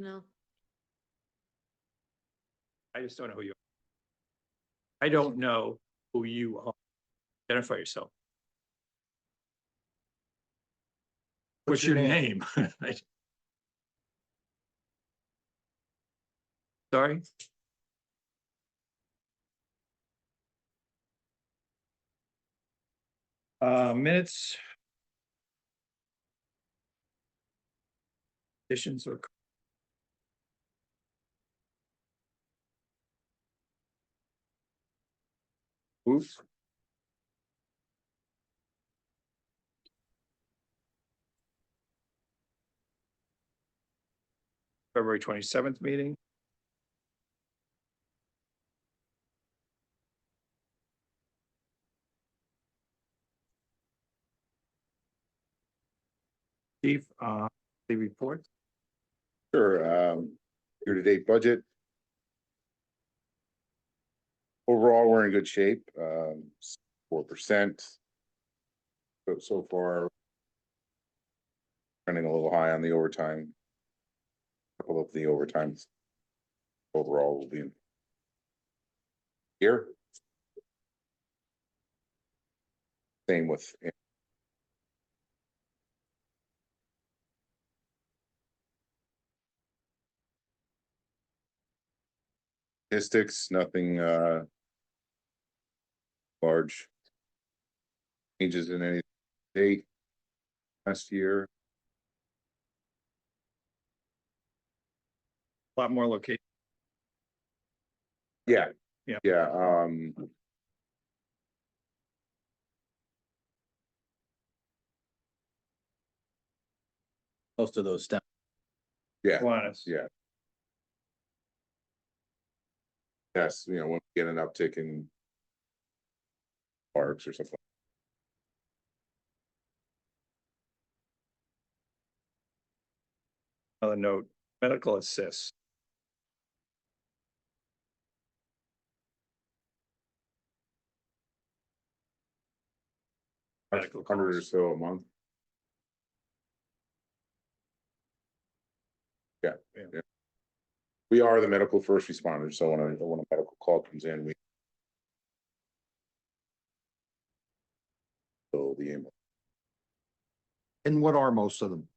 No. I just don't know who you are. I don't know who you are. Identify yourself. What's your name? Sorry? Minutes. Additions or. Oops. February 27th meeting. Chief, the report. Sure. Year-to-date budget. Overall, we're in good shape. 4%. So far, running a little high on the overtime. A couple of the overtimes. Overall, will be in here. Same with. Statistics, nothing large changes in any date last year. A lot more location. Yeah. Yeah. Yeah. Most of those stem. Yeah. Kiwanis. Yeah. Yes, when we get an uptick in parks or something. Another note, medical assist. Medical 100 or costs. so a month. Yeah. We are the medical first responders, so when a medical call comes in, we so the ambulance. And what are most of them?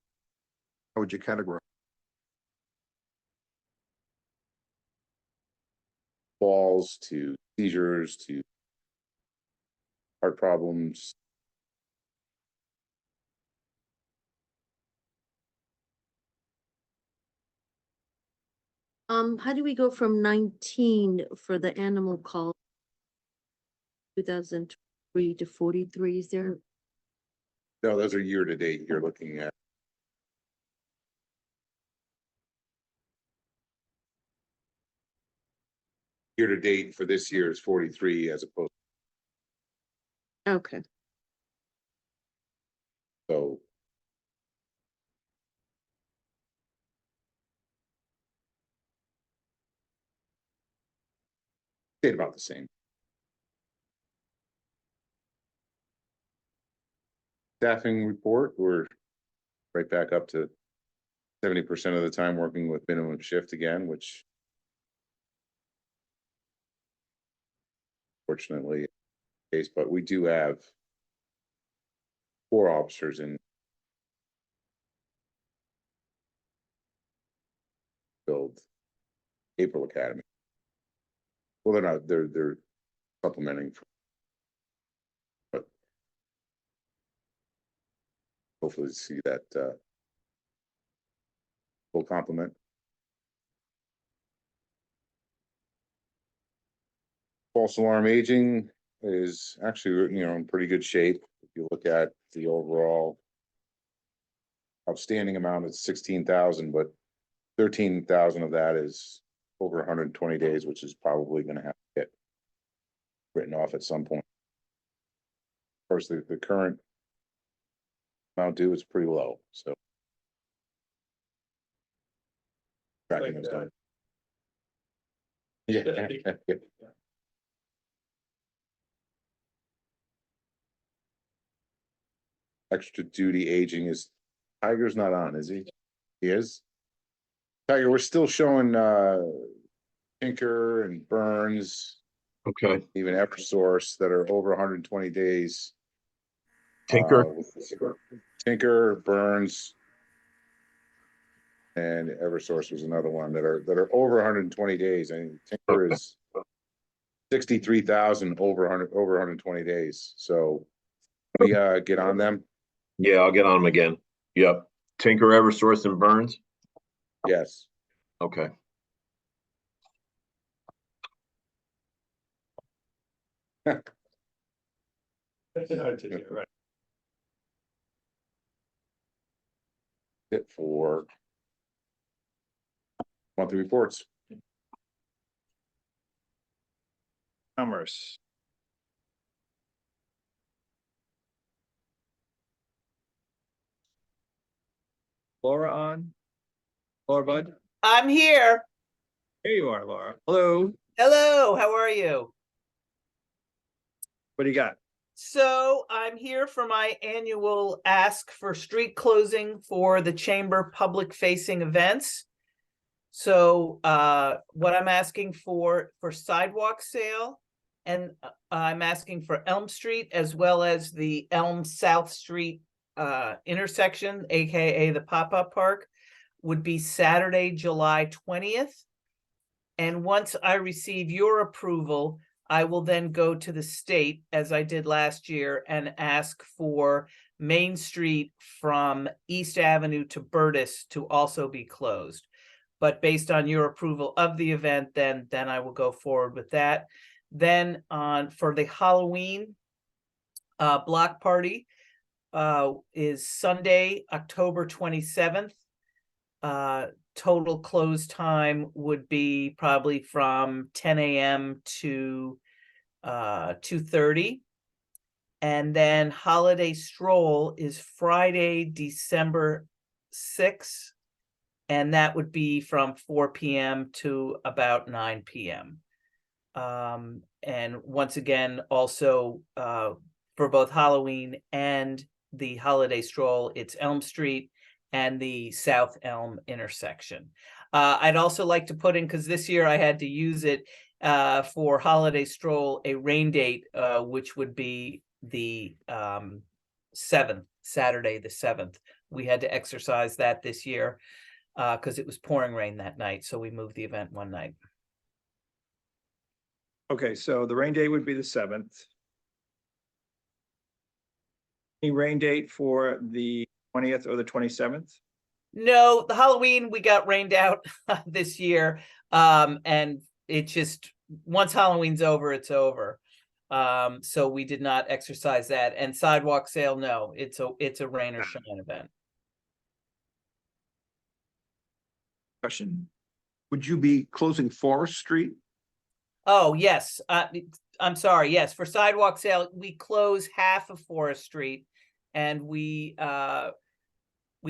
How would you categorize? Falls to seizures to heart problems. How do we go from 19 for the animal call? 2003 to 43, is there? No, those are year to date. You're looking at. Year to date for this year is 43 as opposed Okay, so. Stayed about the same. Staffing report, we're right back up to 70% of the time working with minimum shift again, which fortunately case, but we do have 4 officers in build April Academy. Well, they're not, they're supplementing, but hopefully see that full complement. False alarm aging is actually, in pretty good shape. If you look at the overall outstanding amount, it's 16,000, but 13,000 of that is over 120 days, which is probably going to have to get written off at some point. Of course, the current amount due is pretty low, so. Tracking is done. Yeah. Extra duty aging is, Tiger's not on, is he? He is? Tiger, we're still showing, Tinker and Burns, Okay, even Eversource that are over hundred and 20 days. Tinker, Tinker, Burns. And Eversource was another one that are over hundred and 20 days. I mean, Tinker Okay. is 63,000 over 120 days. So we get on them. yeah, I'll get on them again. Yep, Tinker, Eversource, and Burns. Yes. Okay, Right. It for monthly reports. Commerce. Laura on? Laura Bud? I'm here. Here you are, Laura. Hello, Hello, how are you? what do you got? So I'm here for my annual ask for street closing for the chamber public facing events. So what I'm asking for sidewalk sale, and I'm asking for Elm Street as well as the Elm South Street intersection, aka the pop-up park, would be Saturday, July 20th. And once I receive your approval, I will then go to the state, as I did last year, and ask for Main Street from East Avenue to Burtis to also be closed. But based on your approval of the event, then I will go forward with that. Then for the Halloween block party is Sunday, October 27th. Total close time would be probably from 10 a.m. to 2:30. And then holiday stroll is Friday, December 6th. And that would be from 4 p.m. to about 9 p.m. And once again, also for both Halloween and the holiday stroll, it's Elm Street and the South Elm intersection. I'd also like to put in, because this year I had to use it for holiday stroll, a rain date, which would be the 7th, Saturday the 7th. We had to exercise that this year because it was pouring rain that night, so we moved the event one night. Okay, so the rain date would be the 7th. Any rain date for the 20th or the 27th? No, the Halloween, we got rained out this year. And it just, once Halloween's over, it's over. So we did not exercise that. And sidewalk sale, no, it's a rain or shine event. Question? Would you be closing Forest Street? Oh, yes. I'm sorry. Yes, for sidewalk sale, we close half of Forest Street, and we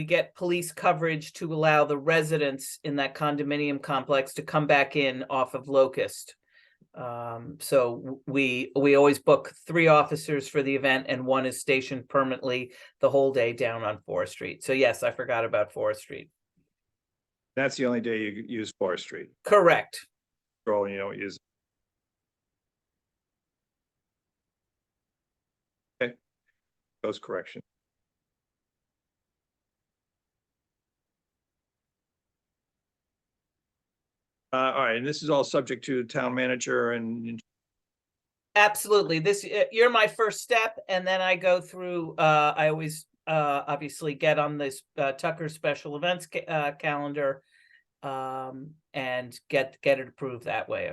get police coverage to allow the residents in that condominium complex to come back in off of Locust. So we always book 3 officers for the event, and 1 is stationed permanently the whole day down on Forest Street. So yes, I forgot about Forest Street. That's the only day you use Forest Street. Correct. Stroll, you don't use. Okay. Those corrections. All right, and this is all subject to town manager and Absolutely. This, you're my first step, and then I go through, I always obviously get on this Tucker special events calendar and get it approved that way.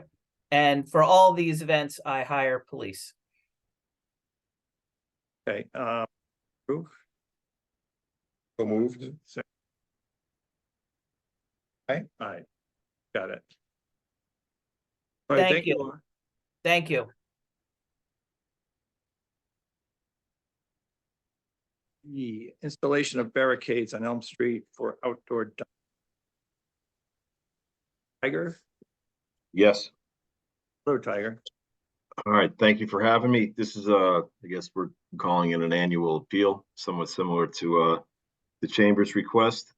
And for all these events, I hire police. okay. Approve. So moved. Okay, all right, got it. All right, Thank thank you, you. Laura. Thank you. The installation of barricades on Elm Street for outdoor. Tiger, yes. hello, Tiger. All right, thank you for having me. This is I guess we're calling it an annual appeal, somewhat similar to the chamber's request.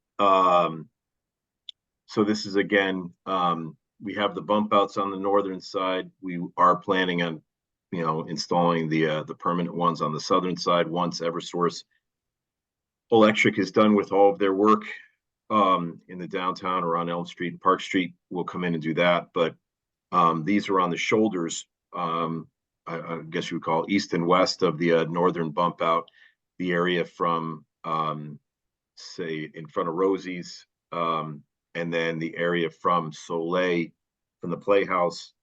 So this is again, we have the bump outs on the northern side. We are planning on, installing the permanent ones on the southern side once Eversource Electric is done with all of their work in the downtown or on Elm Street and Park Street. We'll come in and do that. But these are on the shoulders, I guess you would call east and west of the northern bump out, the area from say in front of Rosie's, and then the area from Soleil, from the Playhouse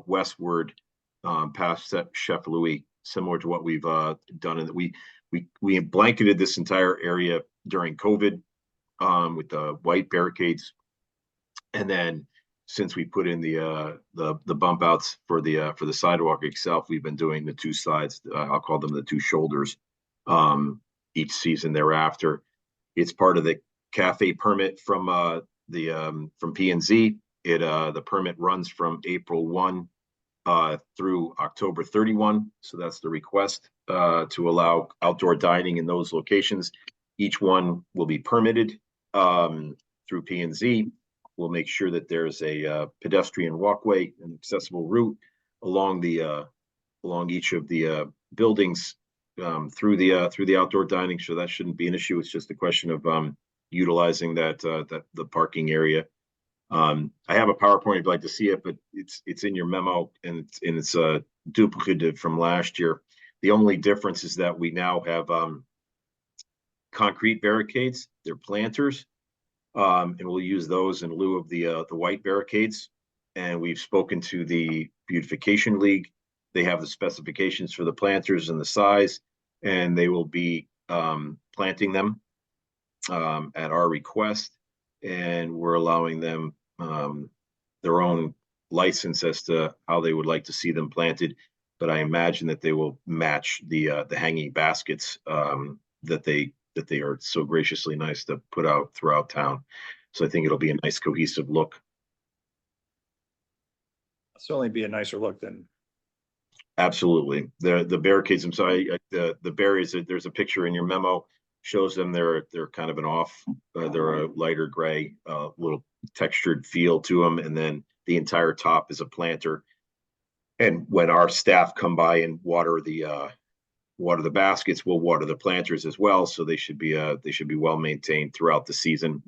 westward, past Chef Louis, similar to what we've done. And we blanketed this entire area during COVID with the white barricades, and then since we put in the bump outs for the sidewalk itself, we've been doing the two sides. I'll call them the two shoulders each season thereafter. It's part of the cafe permit from P&Z. The permit runs from April 1 through October 31. So that's the request to allow outdoor dining in those locations. Each one will be permitted through P&Z. We'll make sure that there's a pedestrian walkway, an accessible route along each of the buildings through the outdoor dining. So that shouldn't be an issue. It's just a question of utilizing the parking area. I have a PowerPoint if you'd like to see it, but it's in your memo, and it's duplicated from last year. The only difference is that we now have concrete barricades. They're planters, and we'll use those in lieu of the white barricades. And we've spoken to the Beautification League. They have the specifications for the planters and the size, and they will be planting them at our request. And we're allowing them their own license as to how they would like to see them planted. But I imagine that they will match the hanging baskets that they are so graciously nice to put out throughout town. So I think it'll be a nice cohesive look. Certainly be a nicer look than. Absolutely. The barricades, I'm sorry, the barriers, there's a picture in your memo, shows them they're kind of an off, they're a lighter gray, little textured feel to them. And then the entire top is a planter. And when our staff come by and water the baskets, we'll water the planters as well. So they should be well maintained throughout the season.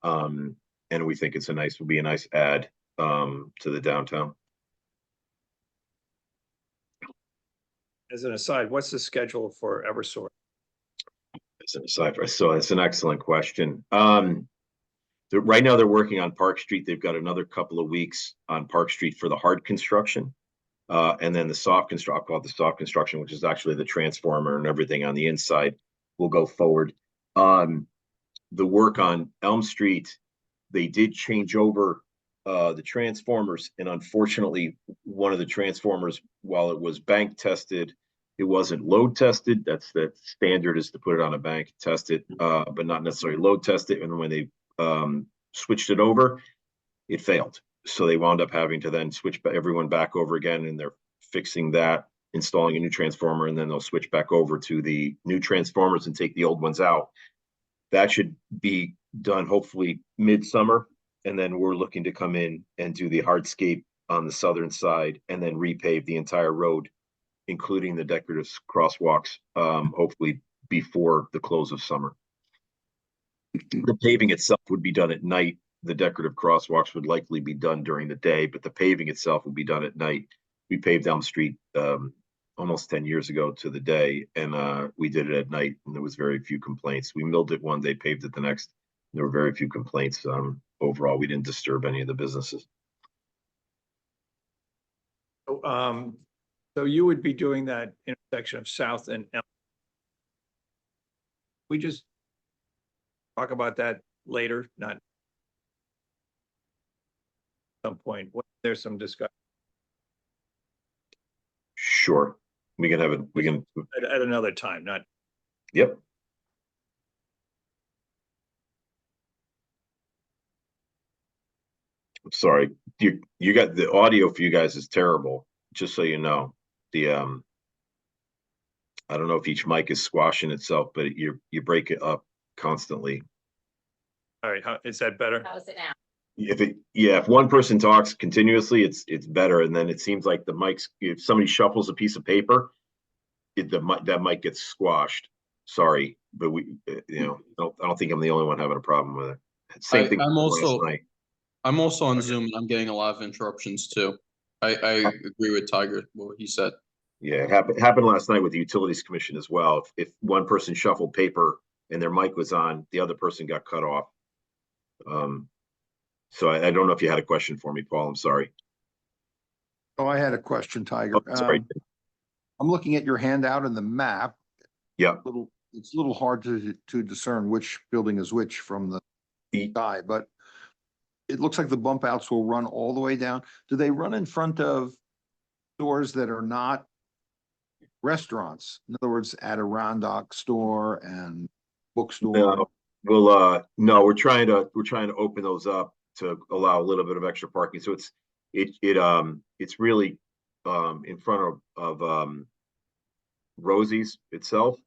And we think will be a nice add to the downtown. As an aside, what's the schedule for Eversource? As an aside, so it's an excellent question. Right now they're working on Park Street. They've got another couple of weeks on Park Street for the hard construction. And then the soft construction, I'll call it the soft construction, which is actually the transformer and everything on the inside, will go forward. The work on Elm Street, they did change over the transformers, and unfortunately, one of the transformers, while it was bank tested, it wasn't load tested. That's the standard, is to put it on a bank, test it, but not necessarily load test it. And when they switched it over, it failed. So they wound up having to then switch everyone back over again, and they're fixing that, installing a new transformer, and then they'll switch back over to the new transformers and take the old ones out. That should be done hopefully midsummer. And then we're looking to come in and do the hardscape on the southern side and then repave the entire road, including the decorative crosswalks, hopefully before the close of summer. The paving itself would be done at night. The decorative crosswalks would likely be done during the day, but the paving itself would be done at night. We paved Elm Street almost 10 years ago to the day, and we did it at night, and there was very few complaints. We milled it one day, paved it the next. There were very few complaints. Overall, we didn't disturb any of the businesses. So you would be doing that intersection of South and Elm. We just talk about that later, not some point. There's some discussion Sure. We can have it. We can. at another time, not. Yep. Sorry, you got the audio for you guys is terrible, just so you know. The I don't know if each mic is squashing itself, but you break it up constantly. All right, is that better? How is it now? if one person talks continuously, it's better. And then it seems like the mics, if somebody shuffles a piece of paper, that mic gets squashed. Sorry, but I don't think I'm the only one having a problem with it. Same thing last night. I'm also on Zoom and I'm getting a lot of interruptions too. I agree with Tiger, what he said. Yeah, it happened last night with the Utilities Commission as well. If one person shuffled paper and their mic was on, the other person got cut off. So I don't know if you had a question for me, Paul. I'm sorry. Oh, I had a question, Tiger. Sorry. I'm looking at your handout and the map. Yeah. It's a little hard to discern which building is which from the sky, but it looks like the bump outs will run all the way down. Do they run in front of stores that are not restaurants? In other words, Adirondack store and bookstore? No, we're trying to open those up to allow a little bit of extra parking. So it's really in front of Rosie's itself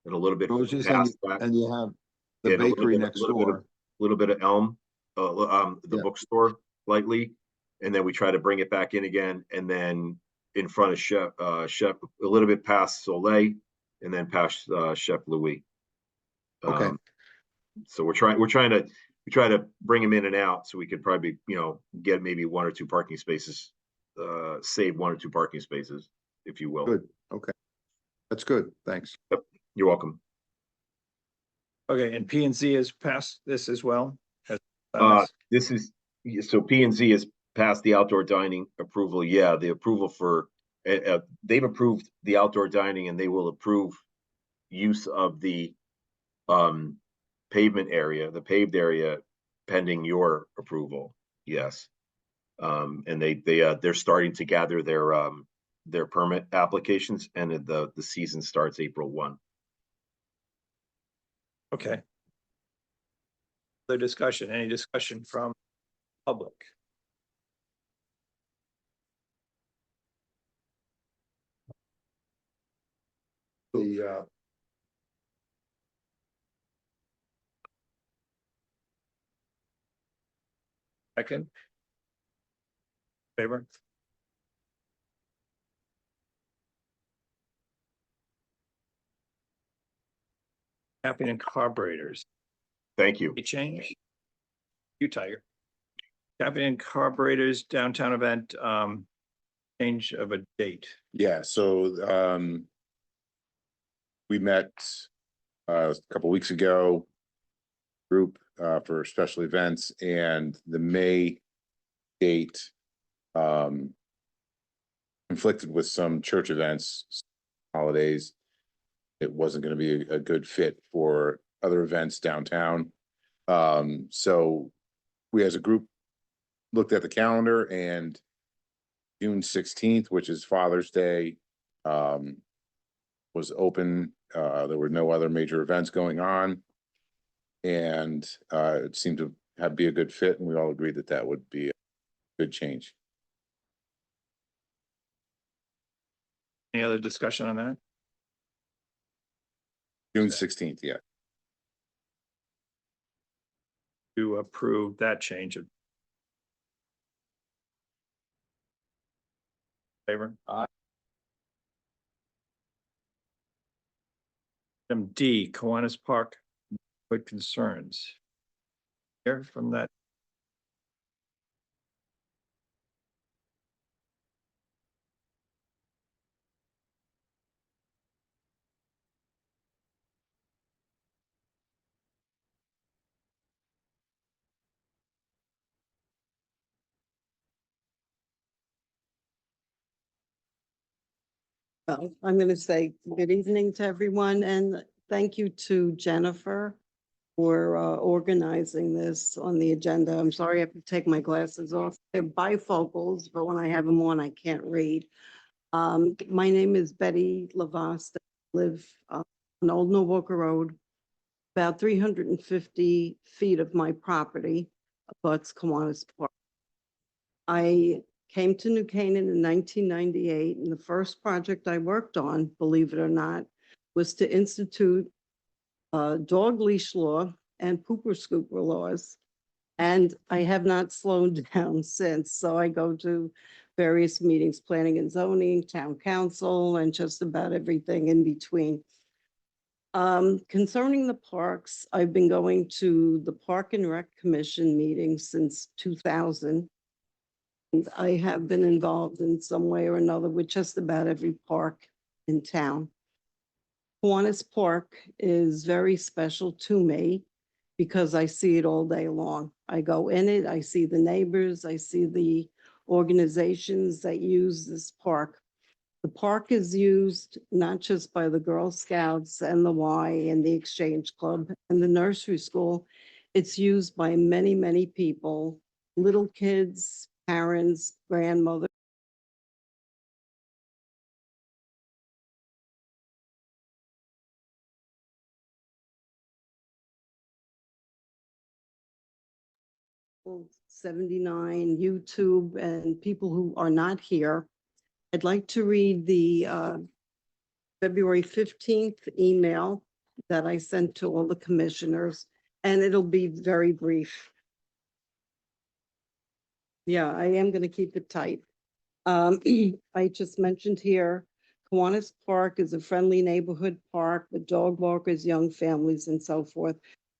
and a little bit Rosie's past that. and you have the And a little bakery bit- next a little bit of- door. little bit of Elm, the Yeah. bookstore lightly, and then we try to bring it back in again, and then in front of Chef, a little bit past Soleil, and then past Chef Louis. Okay. So we try to bring them in and out, so we could probably get maybe 1 or 2 parking spaces, save 1 or 2 parking spaces, if you will. Good. Okay. That's good. Thanks. You're welcome. Okay, and P and Z has passed this as well? Has- So P and Z has passed the outdoor dining approval. Yeah, the approval for, they've approved the outdoor dining, and they will approve use of the pavement area, the paved area, pending your approval. Yes. And they're starting to gather their permit applications, and the season starts April 1. Okay. Other discussion, any discussion from public? The, Second? Favor? Capping and carburetors, Thank you. any change? You, Tiger. Capping and carburetors downtown event, change of a date. Yeah, so we met a couple weeks ago, group for special events, and the May date conflicted with some church events, holidays. It wasn't going to be a good fit for other events downtown. So we as a group looked at the calendar, and June 16th, which is Father's Day, was open. There were no other major events going on. And it seemed to be a good fit, and we all agreed that that would be a good change. Any other discussion on that? June 16th, yeah. To approve that change of. Favor? Aye. Item D, Kiwanis Park, what concerns? Hear from that. Well, I'm going to say good evening to everyone, and thank you to Jennifer for organizing this on the agenda. I'm sorry I have to take my glasses off. They're bifocals, but when I have them on, I can't read. My name is Betty Lavasta. I live on Old Norwalk Road. About 350 feet of my property abuts Kiwanis Park. I came to New Canaan in 1998, and the first project I worked on, believe it or not, was to institute dog leash law and pooper scooper laws And I have not slowed down since, so I go to various meetings, planning and zoning, town council, and just about everything in between. Concerning the parks, I've been going to the Park and Rec Commission meetings since 2000. And I have been involved in some way or another with just about every park in town. Kiwanis Park is very special to me because I see it all day long. I go in it, I see the neighbors, I see the organizations that use this park. The park is used not just by the Girl Scouts and the Y and the Exchange Club and the nursery school. It's used by many, many people, little kids, parents, grandmothers. Well, 79, YouTube, and people who are not here. I'd like to read the February 15th email that I sent to all the commissioners, and it'll be very brief. Yeah, I am going to keep it tight. I just mentioned here, Kiwanis Park is a friendly neighborhood park with dog walkers, young families, and so forth.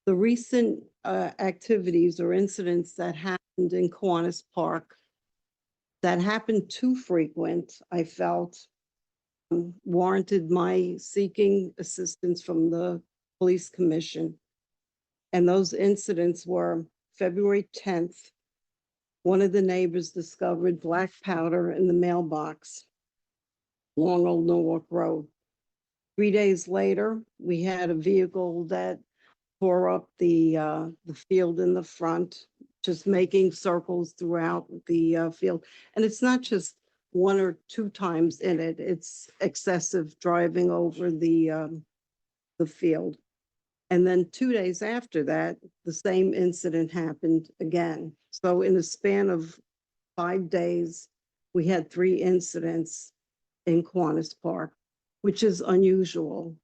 The recent activities or incidents that happened in Kiwanis Park that happened too frequent, I felt warranted my seeking assistance from the police commission. And those incidents were February 10th. One of the neighbors discovered black powder in the mailbox along Old Norwalk Road. 3 days later, we had a vehicle that tore up the field in the front, just making circles throughout the field. And it's not just one or two times in it, it's excessive driving over the field. And then 2 days after that, the same incident happened again. So in a span of 5 days, we had 3 incidents in Kiwanis Park, which is unusual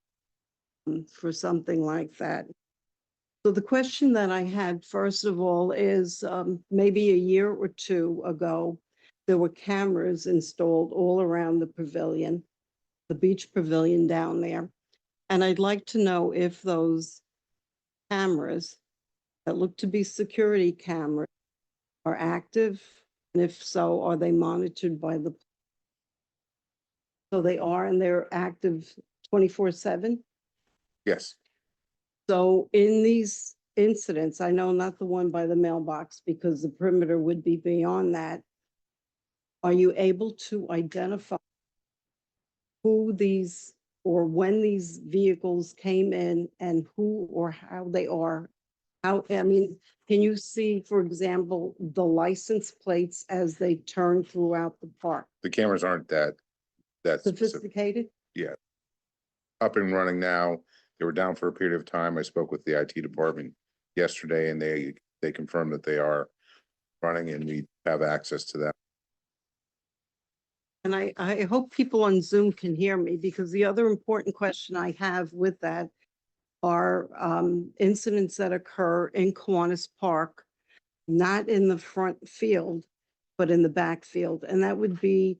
for something like that. So the question that I had, first of all, is maybe a year or two ago, there were cameras installed all around the pavilion, the beach pavilion down there. And I'd like to know if those cameras that look to be security cameras are active, and if so, are they monitored by the? So they are, and they're active 24/7? Yes, So in these incidents, I know not the one by the mailbox because the perimeter would be beyond that. Are you able to identify who these or when these vehicles came in and who or how they are? How, I mean, can you see, for example, the license plates as they turn throughout the park? the cameras aren't that specific. Sophisticated? Up and running now. They were down for a period of time. I spoke with the IT department yesterday and they confirmed that they are running and we have access to them. And I hope people on Zoom can hear me because the other important question I have with that are incidents that occur in Kiwanis Park, not in the front field, but in the back field. And that would be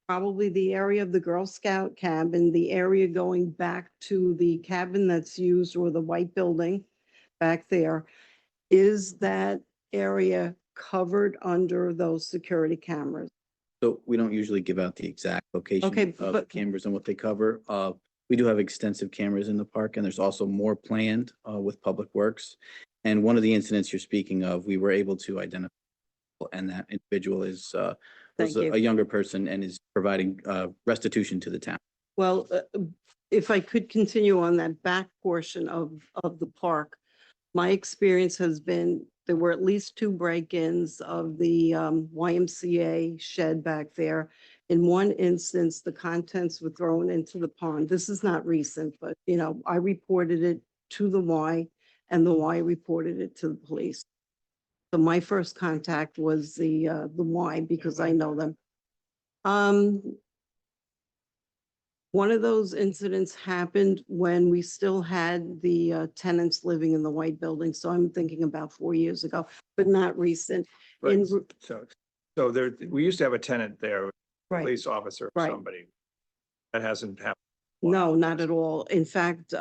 probably the area of the Girl Scout cabin, the area going back to the cabin that's used or the white building back there. Is that area covered under those security cameras? So we don't usually give out the exact location Okay, of but- cameras and what they cover. We do have extensive cameras in the park and there's also more planned with Public Works. And one of the incidents you're speaking of, we were able to identify, and that individual is Thank you. a younger person and is providing restitution to the town. Well, if I could continue on that back portion of the park, my experience has been, there were at least 2 break-ins of the YMCA shed back there. In one instance, the contents were thrown into the pond. This is not recent, but you know, I reported it to the Y and the Y reported it to the police. So my first contact was the Y because I know them. One of those incidents happened when we still had the tenants living in the white building. So I'm thinking about 4 years ago, but not recent. Right, In- so there, we used to have a tenant there, Right. police officer or Right. somebody. That hasn't happened. No, not at all. In fact,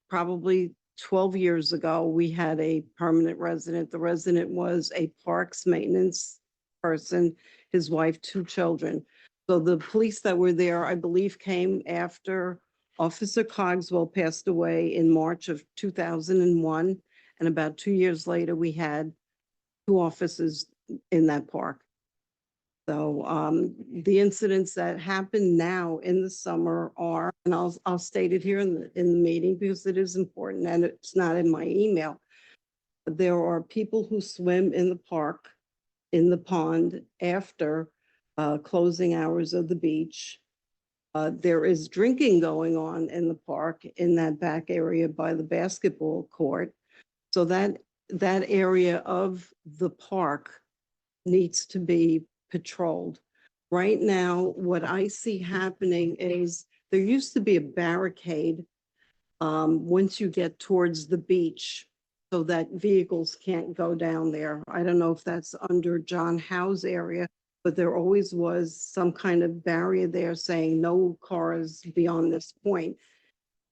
probably 12 years ago, we had a permanent resident. The resident was a parks maintenance person, his wife, 2 children. So the police that were there, I believe, came after Officer Cogswell passed away in March of 2001. And about 2 years later, we had 2 officers in that park. So the incidents that happen now in the summer are, and I'll state it here in the meeting because it is important and it's not in my email. There are people who swim in the park, in the pond after closing hours of the beach. There is drinking going on in the park in that back area by the basketball court. So that area of the park needs to be patrolled. Right now, what I see happening is there used to be a barricade once you get towards the beach so that vehicles can't go down there. I don't know if that's under John Howe's area, but there always was some kind of barrier there saying no cars beyond this point.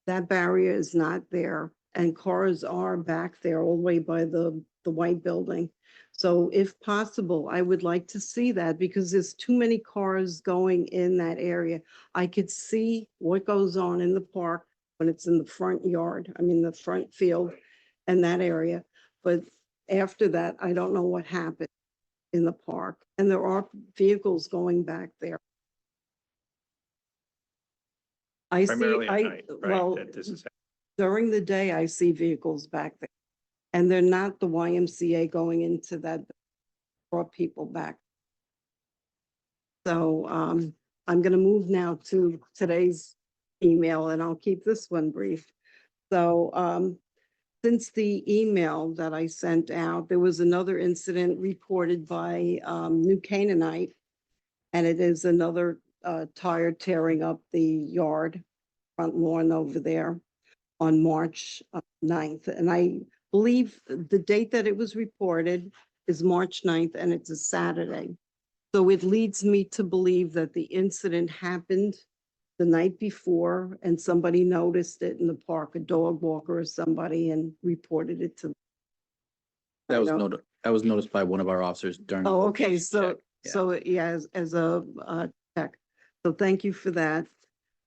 That barrier is not there and cars are back there all the way by the white building. So if possible, I would like to see that because there's too many cars going in that area. I could see what goes on in the park when it's in the front yard, I mean, the front field and that area. But after that, I don't know what happened in the park. And there are vehicles going back there. I see, Primarily at night, right? well, That this is, during the day, I see vehicles back there. And they're not the YMCA going into that, brought people back. So I'm going to move now to today's email and I'll keep this one brief. So since the email that I sent out, there was another incident reported by New Canaanite. And it is another tire tearing up the yard, front lawn over there on March 9th. And I believe the date that it was reported is March 9th and it's a Saturday. So it leads me to believe that the incident happened the night before and somebody noticed it in the park, a dog walker or somebody, and reported it to. That I was don't- noted, that was noticed by one of our officers during. Oh, the okay, location so, check. Yeah. so yeah, as a check. So thank you for that.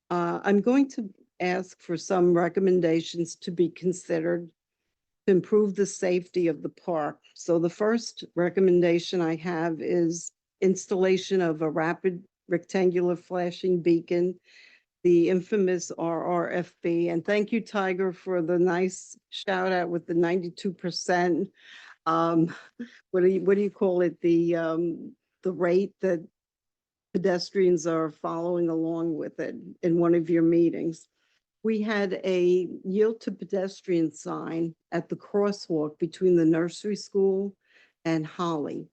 I'm going to ask for some recommendations to be considered to improve the safety of the park. So the first recommendation I have is installation of a rapid rectangular flashing beacon, the infamous RRFB. And thank you, Tiger, for the nice shout out with the 92%. What do you call it? The rate that pedestrians are following along with it in one of your meetings. We had a yield to pedestrian sign at the crosswalk between the nursery school and Holly.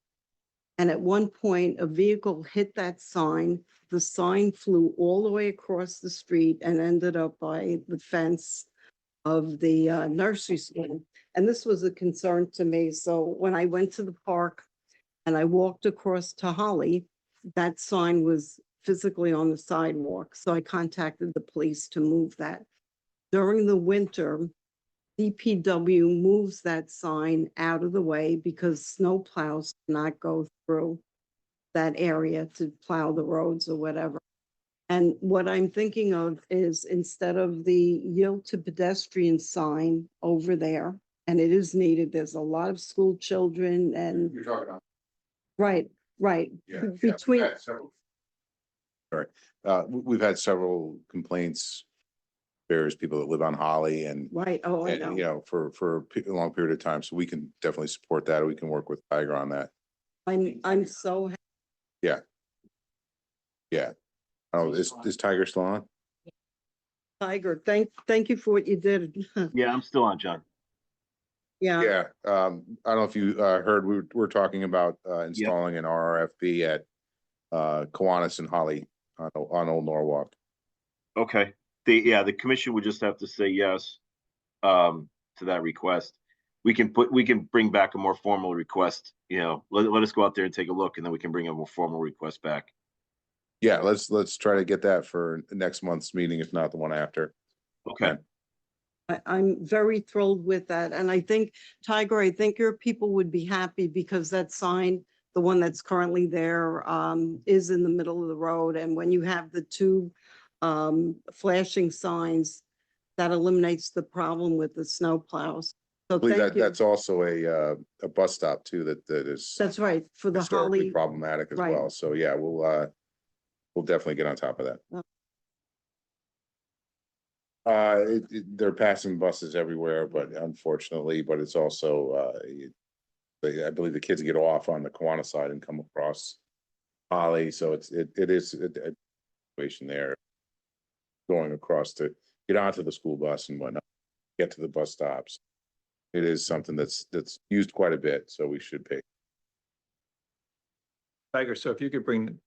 And at one point, a vehicle hit that sign. The sign flew all the way across the street and ended up by the fence of the nursery school. And this was a concern to me. So when I went to the park and I walked across to Holly, that sign was physically on the sidewalk. So I contacted the police to move that. During the winter, DPW moves that sign out of the way because snow plows cannot go through that area to plow the roads or whatever. And what I'm thinking of is instead of the yield to pedestrian sign over there, and it is needed, there's a lot of school children and, You're talking about. right, We've between, had several- Sorry, we've had several complaints, various people that live on Holly and, right, oh, I and, you know. know, for a long period of time. So we can definitely support that. We can work with Tiger on that. I'm so, Yeah. Oh, is Tiger still on? Tiger, thank you for what you did. Yeah, I'm still on, John. Yeah, Yeah, I don't know if you heard, we're talking about installing an RRFB at Kiwanis and Holly on Old Norwalk. Okay, the commission would just have to say yes to that request. We can bring back a more formal request, let us go out there and take a look, and then we can bring a more formal request back. Yeah, let's try to get that for next month's meeting, if not the one after. Okay, I'm very thrilled with that. And I think, Tiger, I think your people would be happy because that sign, the one that's currently there, is in the middle of the road. And when you have the two flashing signs, that eliminates the problem with the snow plows. So I believe thank you. that's also a bus stop too, that is That's right, for the historically Holly. problematic as right. well. So yeah, we'll definitely get on top of that. They're passing buses everywhere, but unfortunately, but it's also, I believe the kids get off on the Kiwanis side and come across Holly, so it is a situation there. Going across to get onto the school bus and whatnot, get to the bus stops. It is something that's used quite a bit, so we should pay. Tiger, so if you could bring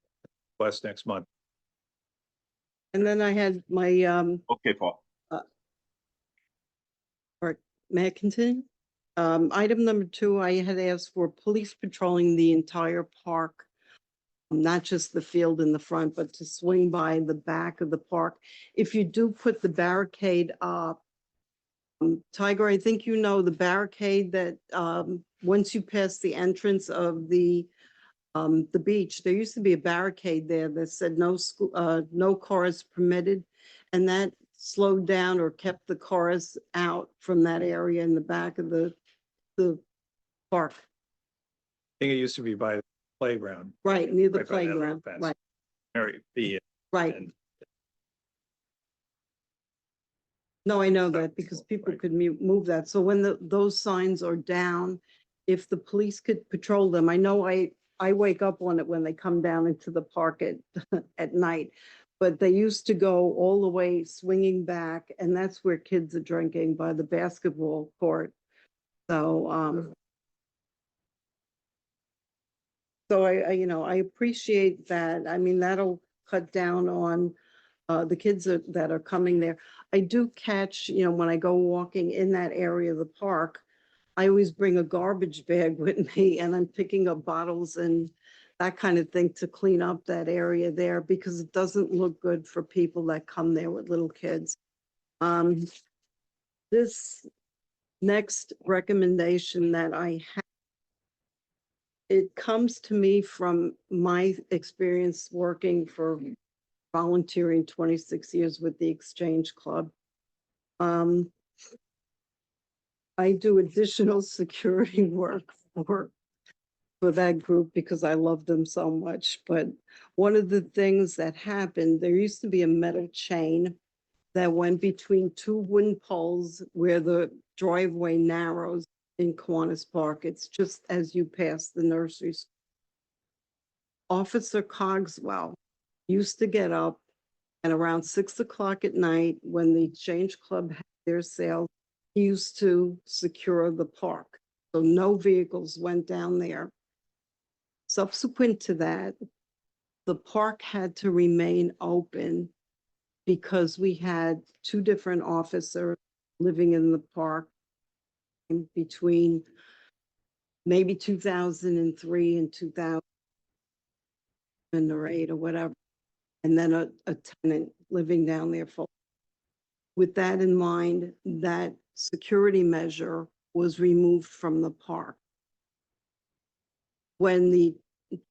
West next month. And then I had my, okay, Paul. may I continue? Item number 2, I had asked for police patrolling the entire park, not just the field in the front, but to swing by the back of the park. If you do put the barricade up, Tiger, I think you know the barricade that, once you pass the entrance of the beach, there used to be a barricade there that said no cars permitted. And that slowed down or kept the cars out from that area in the back of the park, I think it used to be by the playground. right, near the Right by that little playground, fence. right, right. And No, I know that because people Right. could move that. So when those signs are down, if the police could patrol them, I know I wake up on it when they come down into the park at, at night. But they used to go all the way swinging back, and that's where kids are drinking, by the basketball court. So, so I appreciate that. I mean, that'll cut down on the kids that are coming there. I do catch, when I go walking in that area of the park, I always bring a garbage bag with me, and I'm picking up bottles and that kind of thing to clean up that area there, because it doesn't look good for people that come there with little kids. This next recommendation that I have, it comes to me from my experience working for volunteering 26 years with the Exchange Club. I do additional security work for that group because I love them so much. But one of the things that happened, there used to be a metal chain that went between 2 wooden poles where the driveway narrows in Kiwanis Park. It's just as you pass the nurseries. Officer Cogswell used to get up, and around 6 o'clock at night, when the Exchange Club had their sale, he used to secure the park. So no vehicles went down there. Subsequent to that, the park had to remain open because we had 2 different officers living in the park in between maybe 2003 and 2008 or whatever. And then a tenant living down there. With that in mind, that security measure was removed from the park. When the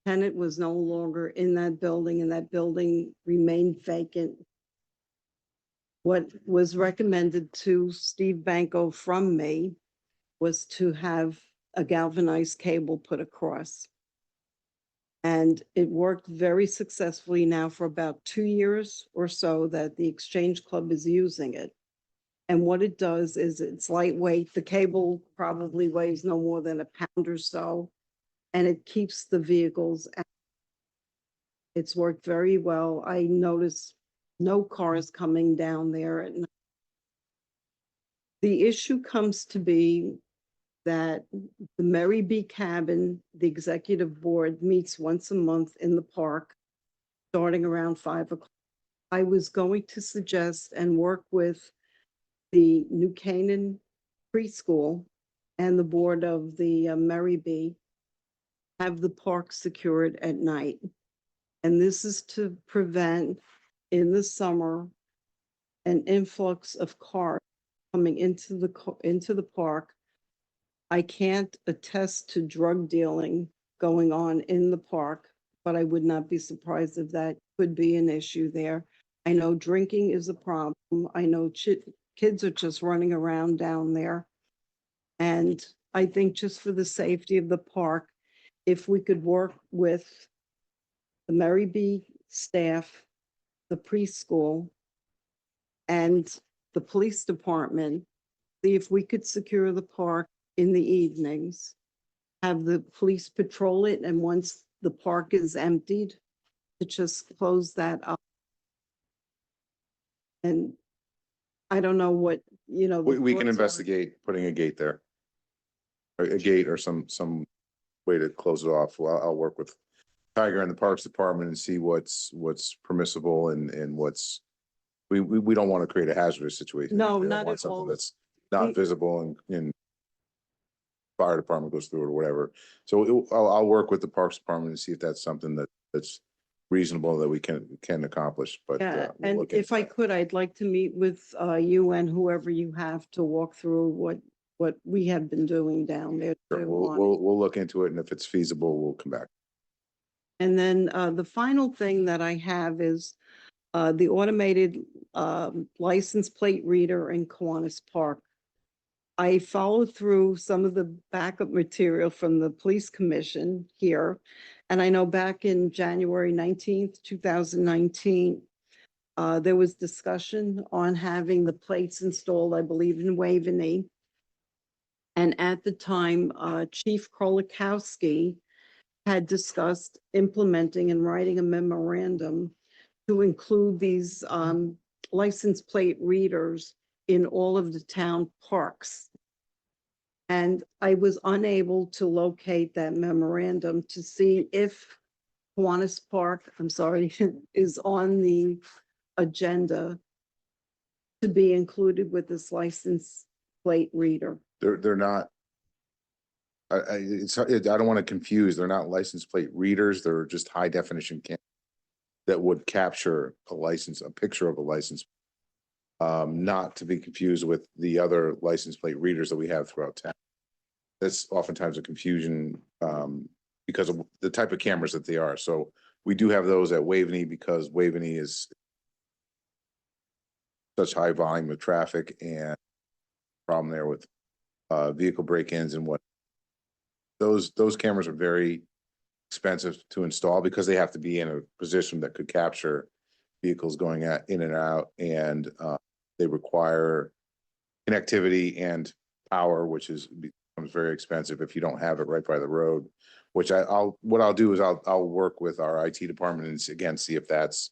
tenant was no longer in that building and that building remained vacant, what was recommended to Steve Banco from me was to have a galvanized cable put across. And it worked very successfully now for about 2 years or so that the Exchange Club is using it. And what it does is it's lightweight. The cable probably weighs no more than a pound or so, and it keeps the vehicles out. It's worked very well. I noticed no cars coming down there at night. The issue comes to be that the Mary B. Cabin, the executive board, meets once a month in the park, starting around 5 o'clock. I was going to suggest and work with the New Canaan Preschool and the board of the Mary B. Have the park secured at night. And this is to prevent in the summer an influx of cars coming into the park. I can't attest to drug dealing going on in the park, but I would not be surprised if that could be an issue there. I know drinking is a problem. I know kids are just running around down there. And I think just for the safety of the park, if we could work with the Mary B. staff, the preschool, and the police department, see if we could secure the park in the evenings, have the police patrol it, and once the park is emptied, to just close that up. And I don't know what, the We can thoughts are. investigate putting a gate there. Or a gate or some way to close it off. Well, I'll work with Tiger and the Parks Department and see what's permissible and what's, we don't want to create a hazardous situation. No, We don't not want at something all. that's not We- visible and fire department goes through it or whatever. So I'll work with the Parks Department and see if that's something that's reasonable that we can accomplish, but. Yeah, we'll and look if into I that. could, I'd like to meet with you and whoever you have to walk through what we have been doing down there. Sure, too We'll, on it. we'll look into it and if it's feasible, we'll come back. And then the final thing that I have is the automated license plate reader in Kiwanis Park. I followed through some of the backup material from the police commission here. And I know back in January 19th, 2019, there was discussion on having the plates installed, I believe, in Waveney. And at the time, Chief Krolikowski had discussed implementing and writing a memorandum to include these license plate readers in all of the town parks. And I was unable to locate that memorandum to see if Kiwanis Park, I'm sorry, is on the agenda to be included with this license plate reader. They're not. I don't want to confuse. They're not license plate readers. They're just high definition cameras that would capture a picture of a license. Not to be confused with the other license plate readers that we have throughout town. That's oftentimes a confusion because of the type of cameras that they are. So we do have those at Waveney because Waveney is such high volume of traffic and problem there with vehicle break-ins and what. Those cameras are very expensive to install because they have to be in a position that could capture vehicles going in and out, and they require connectivity and power, which becomes very expensive if you don't have it right by the road. Which what I'll do is I'll work with our IT department and again see if that's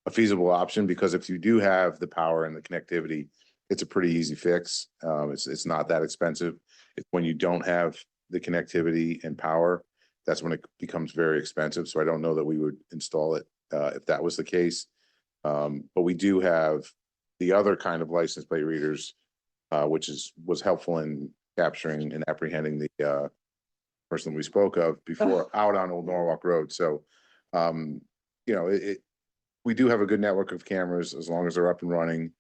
a feasible option, because if you do have the power and the connectivity, it's a pretty easy fix. It's not that expensive. It's when you don't have the connectivity and power, that's when it becomes very expensive. So I don't know that we would install it if that was the case. But we do have the other kind of license plate readers, which was helpful in capturing and apprehending the person we spoke of before out on Old Norwalk Road. So, we do have a good network of cameras as long as they're up and running.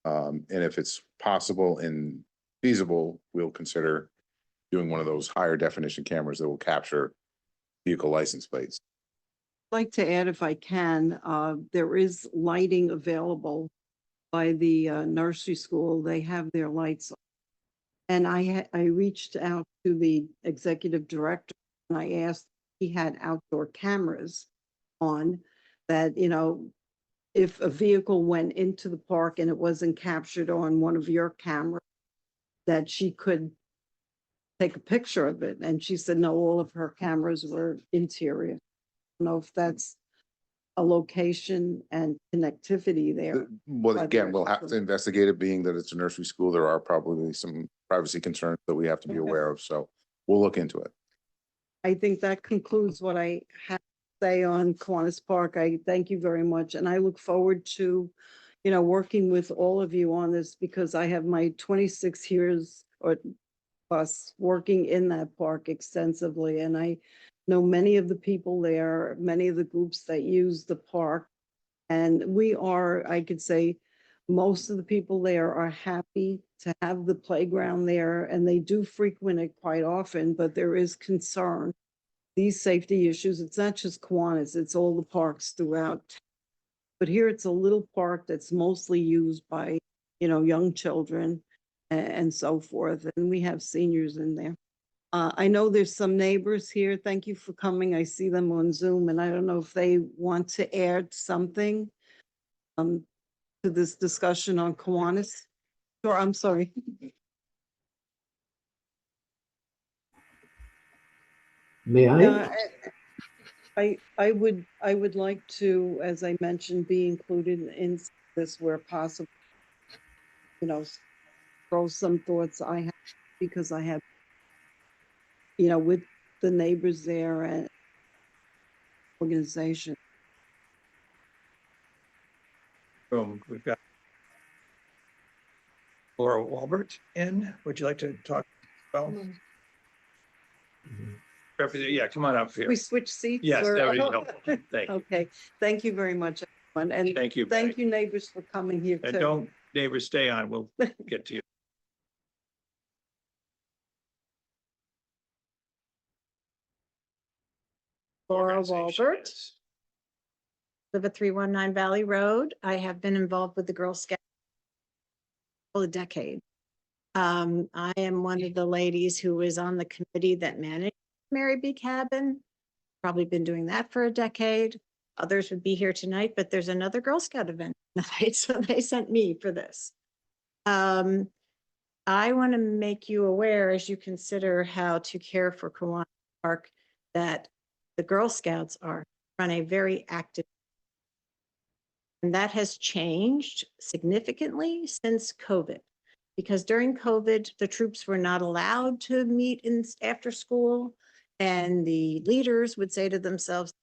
And if it's possible and feasible, we'll consider doing one of those higher definition cameras that will capture vehicle license plates. I'd like to add, if I can, there is lighting available by the nursery school. They have their lights on. And I reached out to the executive director and I asked if he had outdoor cameras on that, if a vehicle went into the park and it wasn't captured on one of your cameras, that she could take a picture of it. And she said, no, all of her cameras were interior. I don't know if that's a location and connectivity there. Well, By the again, we'll have nursery to investigate it, being that it's a nursery school. There are probably some privacy concerns that we have to be Okay. aware of. So we'll look into it. I think that concludes what I have to say on Kiwanis Park. I thank you very much, and I look forward to, working with all of you on this because I have my 26 years or plus working in that park extensively, and I know many of the people there, many of the groups that use the park. And we are, I could say, most of the people there are happy to have the playground there, and they do frequent it quite often, but there is concern. These safety issues, it's not just Kiwanis, it's all the parks throughout. But here it's a little park that's mostly used by, young children and so forth, and we have seniors in there. I know there's some neighbors here. Thank you for coming. I see them on Zoom, and I don't know if they want to add something to this discussion on Kiwanis. Sure, I'm sorry. May I? Yeah, I would like to, as I mentioned, be included in this where possible. Throw some thoughts I have because I have, with the neighbors there and organization. Boom, we've got Laura Walbert in. Would you like to talk about? Yeah, come on up here. We switch seats? Yes, or- that would be helpful. Thank you. Okay, thank you very much, everyone, and Thank you. thank Patty. you neighbors for coming here And too. don't, neighbors, stay on. We'll get to you. Laura Organization Walbert, is- live at 319 Valley Road. I have been involved with the Girl Scouts for a decade. I am one of the ladies who was on the committee that managed Mary B. Cabin. Probably been doing that for a decade. Others would be here tonight, but there's another Girl Scout event tonight, so they sent me for this. I want to make you aware as you consider how to care for Kiwanis Park that the Girl Scouts run a very active. And that has changed significantly since COVID. Because during COVID, the troops were not allowed to meet after school. And the leaders would say to themselves,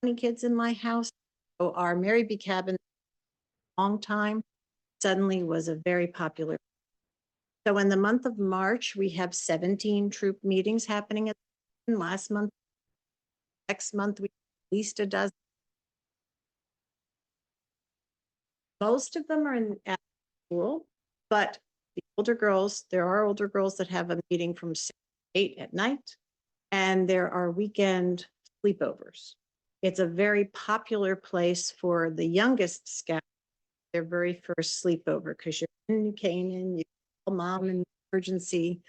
20 kids in my house. So our Mary B. Cabin, long time, suddenly was a very popular. So in the month of March, we have 17 troop meetings happening. Last month, next month, we at least a dozen. Most of them are in school, but the older girls, there are older girls that have a meeting from 6 to 8 at night, and there are weekend sleepovers. It's a very popular place for the youngest scout, their very first sleepover, because you're in New Canaan, you call mom in emergency.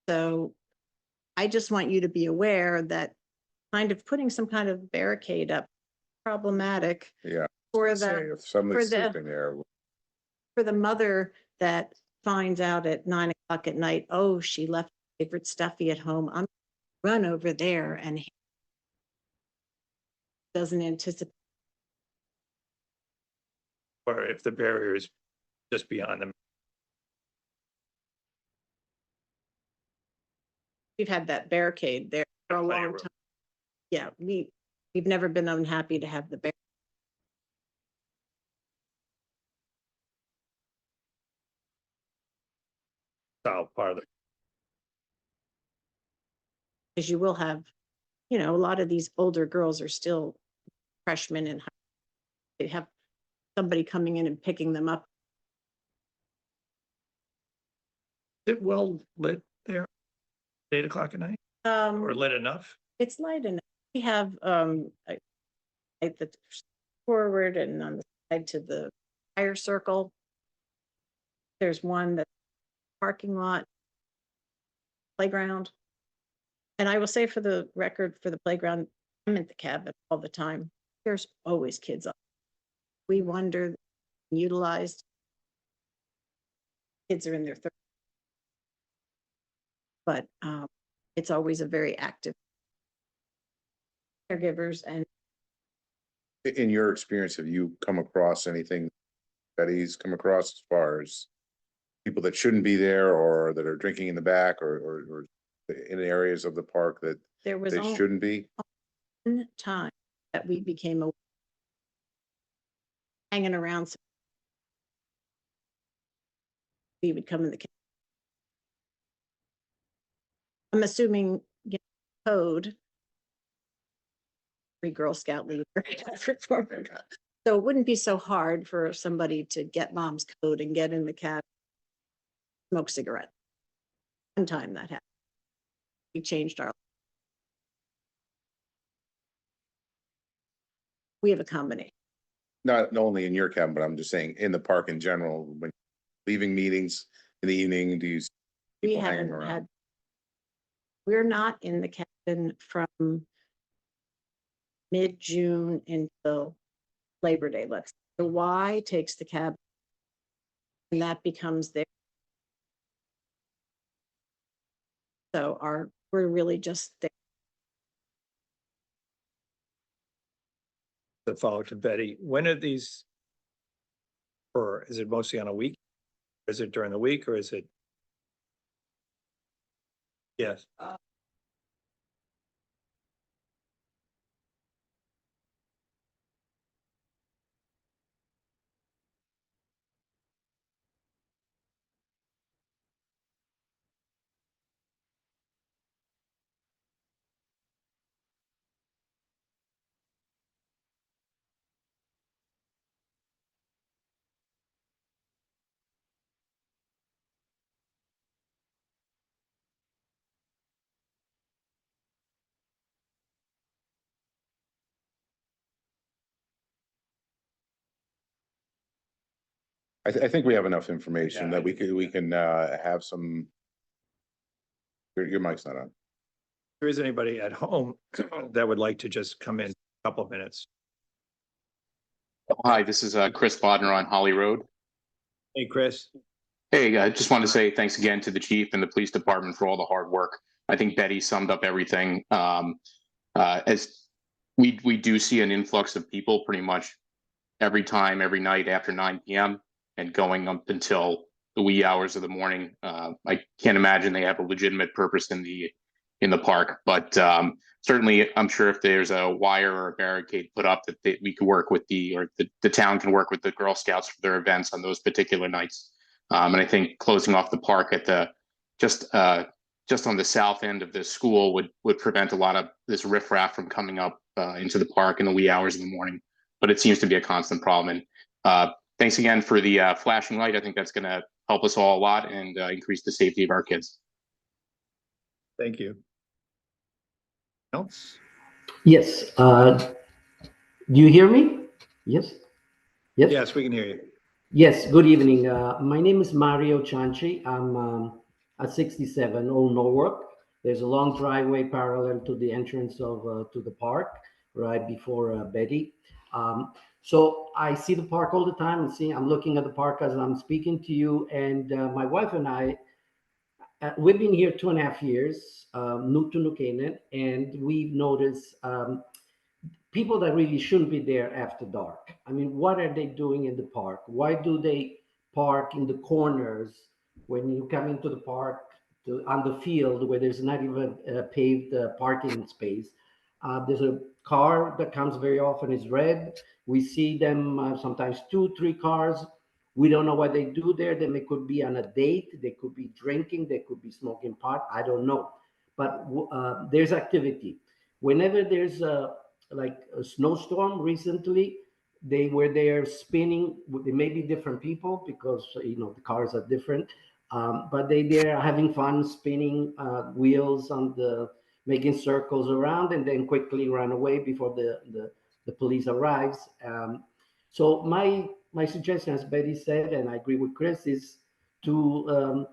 So I just want you to be aware that kind of putting some kind of barricade up problematic Yeah. for Say the if somebody's the- sleeping there, for the mother that finds out at 9 o'clock at night, oh, she left her favorite stuffy at home. I'm run over there and doesn't anticipate. Or if the barrier is just beyond them. We've had that barricade there for a Plenty of long room. time. Yeah, we've never been unhappy to have the barricade. Solve part of the, Because you will have, a lot of these older girls are still freshmen and they have somebody coming in and picking them up. is it well lit there? 8 o'clock at night or lit enough? It's light enough. We have at the forward and on the side to the fire circle. There's one that parking lot, playground. And I will say for the record, for the playground, I'm at the cabin all the time. There's always kids up. We wonder, utilized. Kids are in their 30s. But it's always a very active caregivers. And in your experience, have you come across anything Betty's come across as far as people that shouldn't be there or that are drinking in the back or in areas of the park that there was they only shouldn't be? one time that we became hanging around. We would come in the. I'm assuming, you know, code. Every Girl Scout leader. So it wouldn't be so hard for somebody to get mom's code and get in the cab, smoke cigarette. One time that happened. We changed our. We have a combination. Not only in your cabin, but I'm just saying in the park in general, when leaving meetings in the evening, do you? see We people hanging haven't around? had. We're not in the cabin from mid-June until Labor Day, let's say. The Y takes the cab. And that becomes their. So we're really just there. The follow to Betty, when are these? Or is it mostly on a week? Is it during the week or is it? Yes. I think we have enough information Yeah, that we can have some. Your mic's not on. If there is anybody at home that would like to just come in a couple of minutes. Hi, this is Chris Bodner on Holly Road. Hey, Chris. Hey, I just want to say thanks again to the chief and the police department for all the hard work. I think Betty summed up everything. As we do see an influx of people pretty much every time, every night after 9 p.m. and going up until the wee hours of the morning. I can't imagine they have a legitimate purpose in the park, but certainly I'm sure if there's a wire or a barricade put up that we could work with the town can work with the Girl Scouts for their events on those particular nights. And I think closing off the park at the just on the south end of the school would prevent a lot of this riffraff from coming up into the park in the wee hours of the morning. But it seems to be a constant problem. And thanks again for the flashing light. I think that's going to help us all a lot and increase the safety of our kids. Thank you. Else? Yes. Do you hear me? Yes. Yes. Yes, we can hear you. Yes. Good evening. My name is Mario Chanchi. I'm at 67 Old Norwalk. There's a long driveway parallel to the entrance of to the park, right before Betty. So I see the park all the time. I'm looking at the park as I'm speaking to you, and my wife and I. We've been here 2.5 years, new to New Canaan, and we've noticed people that really shouldn't be there after dark. I mean, what are they doing in the park? Why do they park in the corners when you come into the park on the field where there's not even a paved parking space? There's a car that comes very often, is red. We see them sometimes 2-3 cars. We don't know what they do there. They could be on a date. They could be drinking. They could be smoking pot. I don't know. But there's activity. Whenever there's like a snowstorm recently, they were there spinning. They may be different people because, you know, the cars are different. But they're having fun spinning wheels on making circles around and then quickly run away before the police arrives. So my suggestion, as Betty said, and I agree with Chris, is to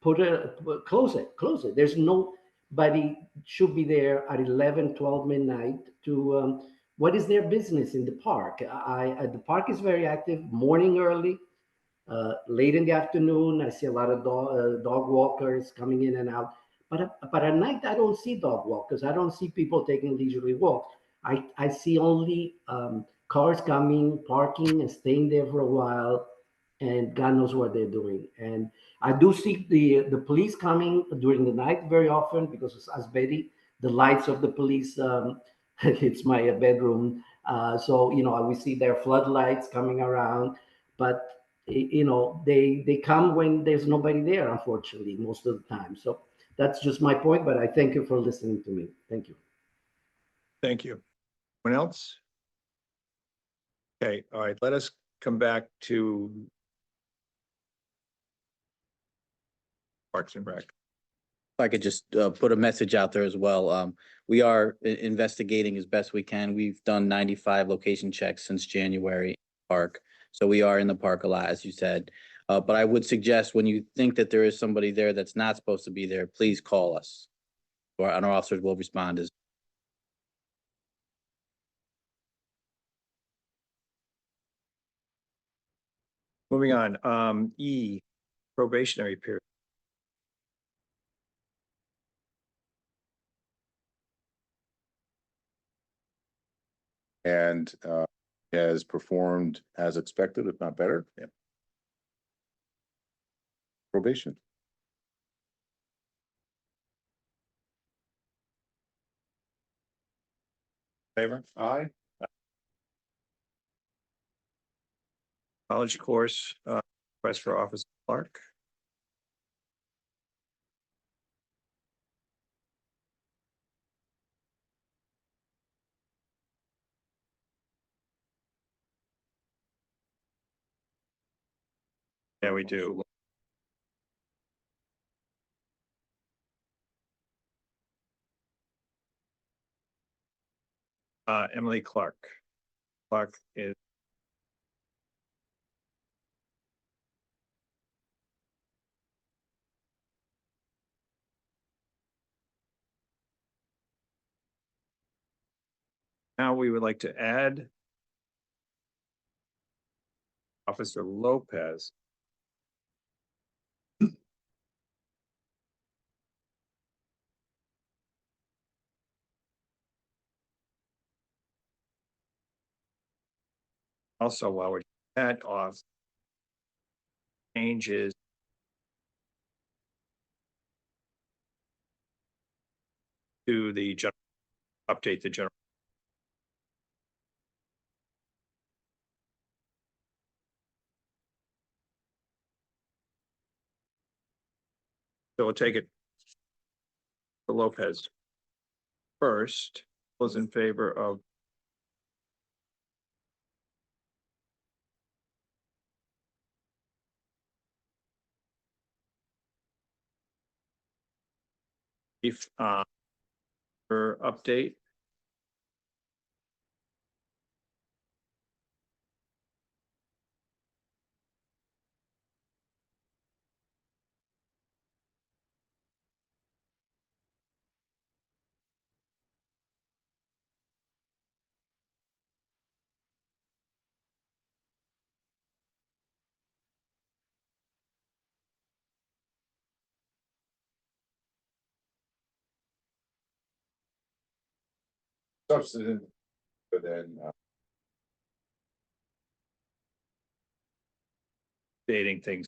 close it. There's nobody should be there at 11, 12 midnight to, what is their business in the park? The park is very active, morning early, late in the afternoon. I see a lot of dog walkers coming in and out. But at night, I don't see dog walkers. I don't see people taking leisurely walks. I see only cars coming, parking, and staying there for a while, and God knows what they're doing. And I do see the police coming during the night very often because, as Betty, the lights of the police It's my bedroom. So, we see their floodlights coming around, but they come when there's nobody there, unfortunately, most of the time. So that's just my point, but I thank you for listening to me. Thank you. Thank you. Anyone else? Okay, all right, let us come back to Parks and Rec. If I could just put a message out there as well. We are investigating as best we can. We've done 95 location checks since January park. So we are in the park a lot, as you said. But I would suggest when you think that there is somebody there that's not supposed to be there, please call us. And our officers will respond as Moving on, E, probationary period. And has performed as expected, if not better. Yep. Probation. Favor? Aye. College course, request for office clerk. Yeah, we do. Emily Clark. Clark is now we would like to add Officer Lopez. Also, while we're at off, changes to the general, update the general. So we'll take it to Lopez. First, was in favor of if for update. Substantive, but then Dating things.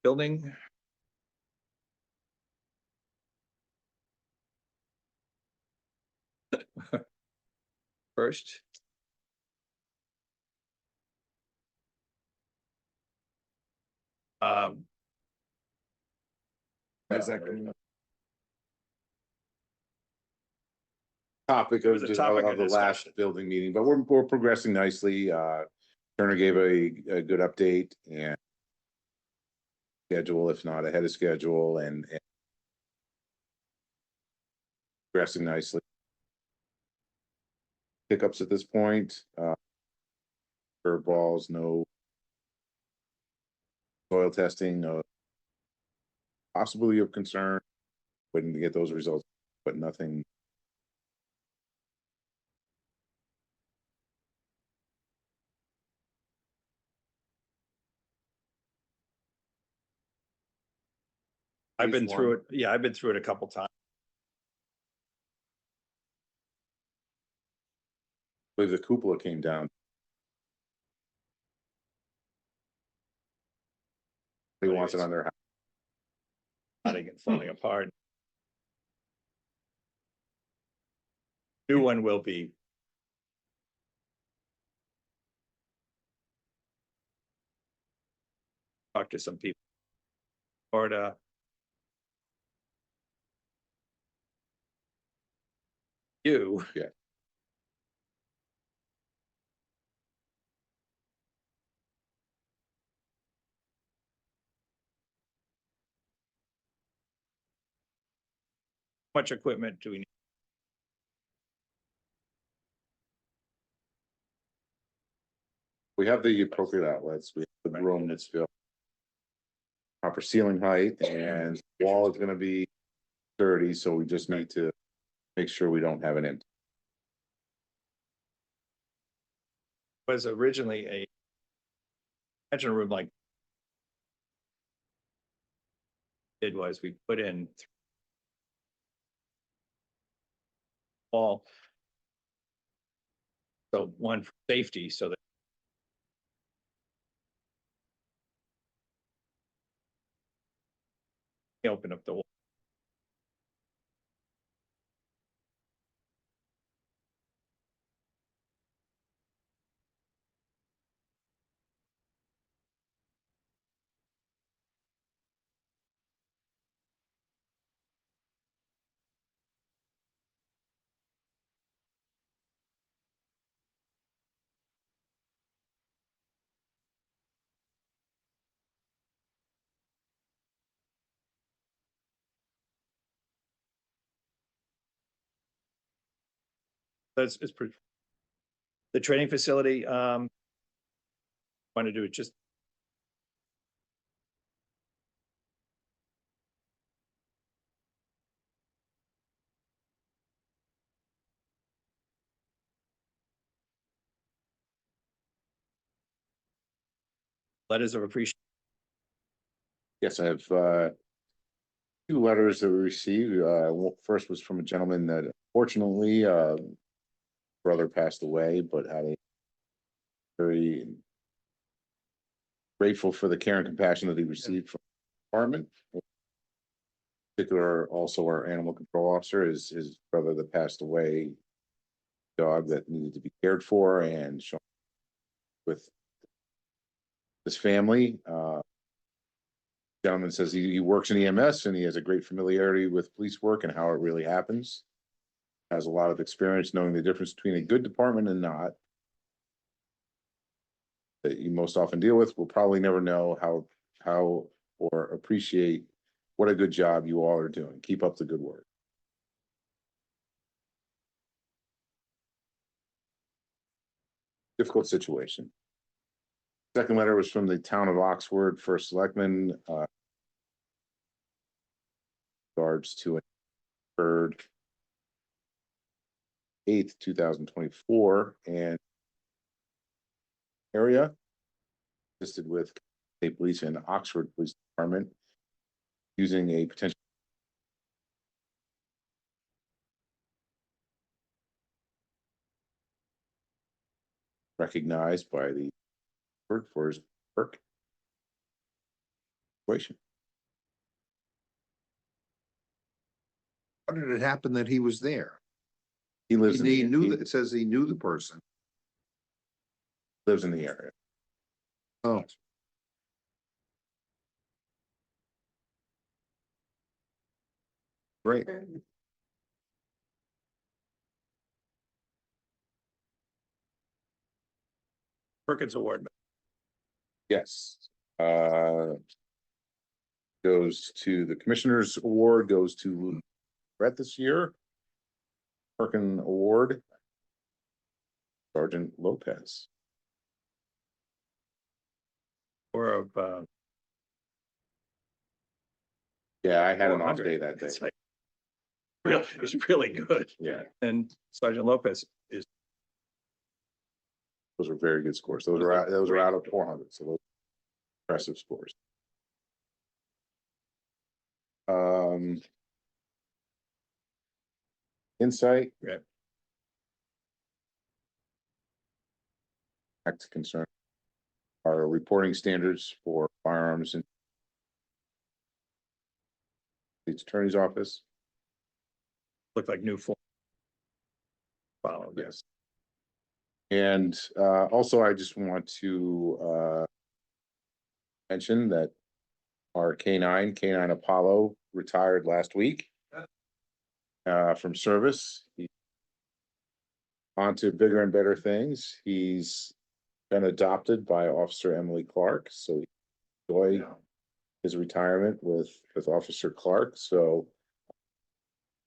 Building. First. How's that going? topic It of was a the topic of of the last discussion. building meeting, but we're progressing nicely. Turner gave a good update and schedule, if not ahead of schedule, and progressing nicely. Pickups at this point, curveballs, no soil testing, no possibility of concern. Waiting to get those results, but nothing. I've been phase through one. it. Yeah, I've been through it a couple times. I believe the cupola came down. He wants it on their house. Rotting and falling apart. New one will be. Talk to some people. Florida. You. Yeah. How much equipment do we need? We have the appropriate outlets, we have the room that's filled. Proper ceiling height and wall is gonna be sturdy, so we just need to make sure we don't have an empty. Was originally a. Imagine a room like. Did was we put in. Wall. So one for safety, so that. Open up the wall. It's pretty. The training facility, want to do it just. Letters of appreciation. Yes, I have two letters that we received. First was from a gentleman that fortunately brother passed away, but had a very grateful for the care and compassion that he received from the department. In particular, also our animal control officer, his brother that passed away, dog that needed to be cared for and shown with his family. Gentleman says he works in EMS and he has a great familiarity with police work and how it really happens. Has a lot of experience knowing the difference between a good department and not. That you most often deal with will probably never know how or appreciate what a good job you all are doing. Keep up the good work. Difficult situation. Second letter was from the town of Oxford, First Selectman, regards to an occurred 8th, 2024, and area assisted with state police and Oxford Police Department using a potential recognized by the for his work. Situation. How did it happen that he was there? He lives in He the, knew he that, it says he knew the person. lives in the area. Oh. Great. Perkins Award. Yes. Goes to the Commissioner's Award, goes to Brett this year. Perkin Award. Sergeant Lopez. Or of, Yeah, I had an off 400. day that day. It's like. Really, it's really good. Yeah, And Sergeant Lopez is. those were very good scores. Those are out of 400, so those are impressive scores. Insight. Yeah. Next concern. Our reporting standards for firearms and State's Attorney's Office. Look like new form. Follow, Yes. And also, I just want to mention that our K9 Apollo retired last week from service. On to bigger and better things. He's been adopted by Officer Emily Clark, so he enjoyed his retirement with Officer Clark. So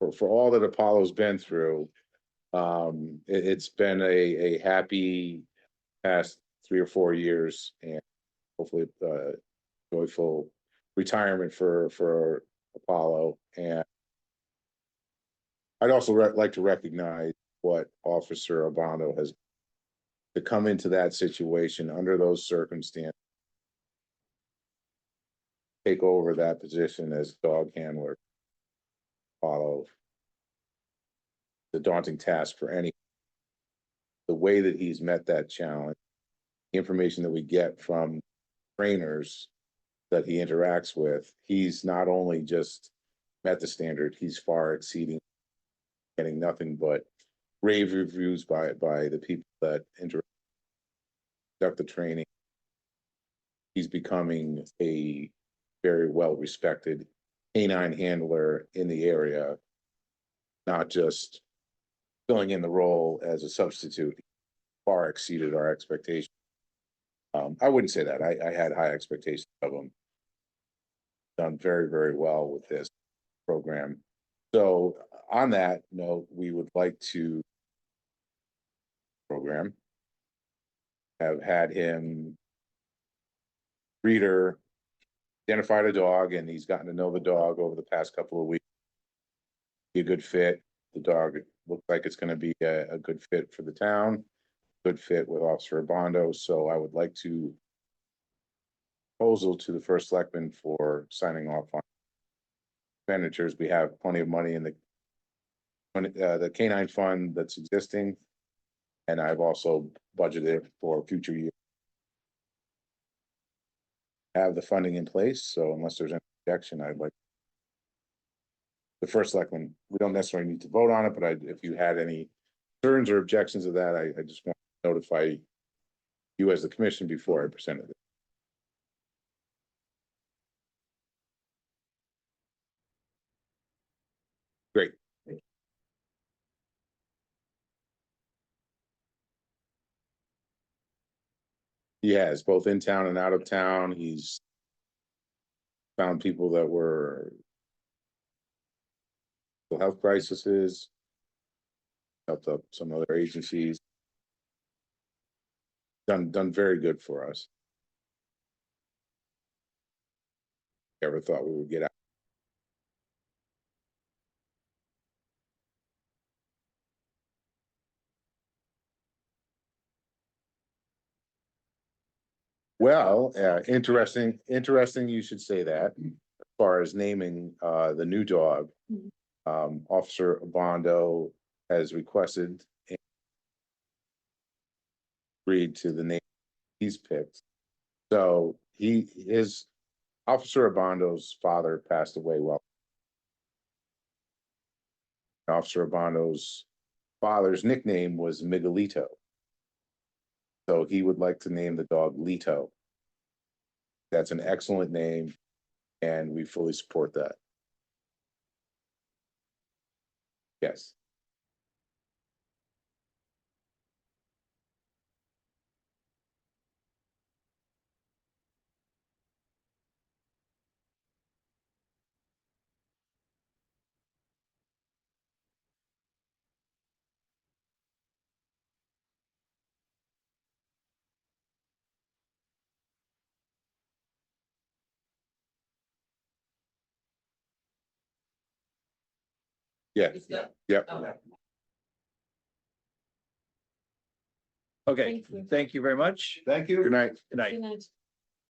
for all that Apollo's been through, it's been a happy past 3 or 4 years, and hopefully joyful retirement for Apollo. And I'd also like to recognize what Officer Obando has to come into that situation under those circumstances, take over that position as dog handler. Apollo, the daunting task for any. The way that he's met that challenge, the information that we get from trainers that he interacts with, he's not only just met the standard, he's far exceeding, getting nothing but rave reviews by the people that conduct the training. He's becoming a very well-respected canine handler in the area, not just filling in the role as a substitute. Far exceeded our expectations. I wouldn't say that. I had high expectations of him. Done very, very well with this program. So on that note, we would like to have had him Reader identified a dog, and he's gotten to know the dog over the past couple of weeks. Be a good fit. The dog looks like it's going to be a good fit for the town, good fit with Officer Obando. So I would like to proposal to the first selectman for signing off on expenditures. We have plenty of money in the canine fund that's existing, and I've also budgeted for future years. Have the funding in place, so unless there's any objection, I'd like the first selectman, we don't necessarily need to vote on it, but if you had any concerns or objections of that, I just want to notify you as the commission before I presented it. Great. He has, both in town and out of town. He's found people that were health crises, helped up some other agencies. Done very good for us. Never thought we would get out. Well, interesting you should say that. As far as naming the new dog, Officer Obando has requested and agreed to the name he's picked. So his Officer Abando's father passed away while Officer Abando's father's nickname was Miguelito. So he would like to name the dog Lito. That's an excellent name, and we fully support that. Yes. Yeah. Yep. Okay, thank you very much. Thank you. Good night. Good night.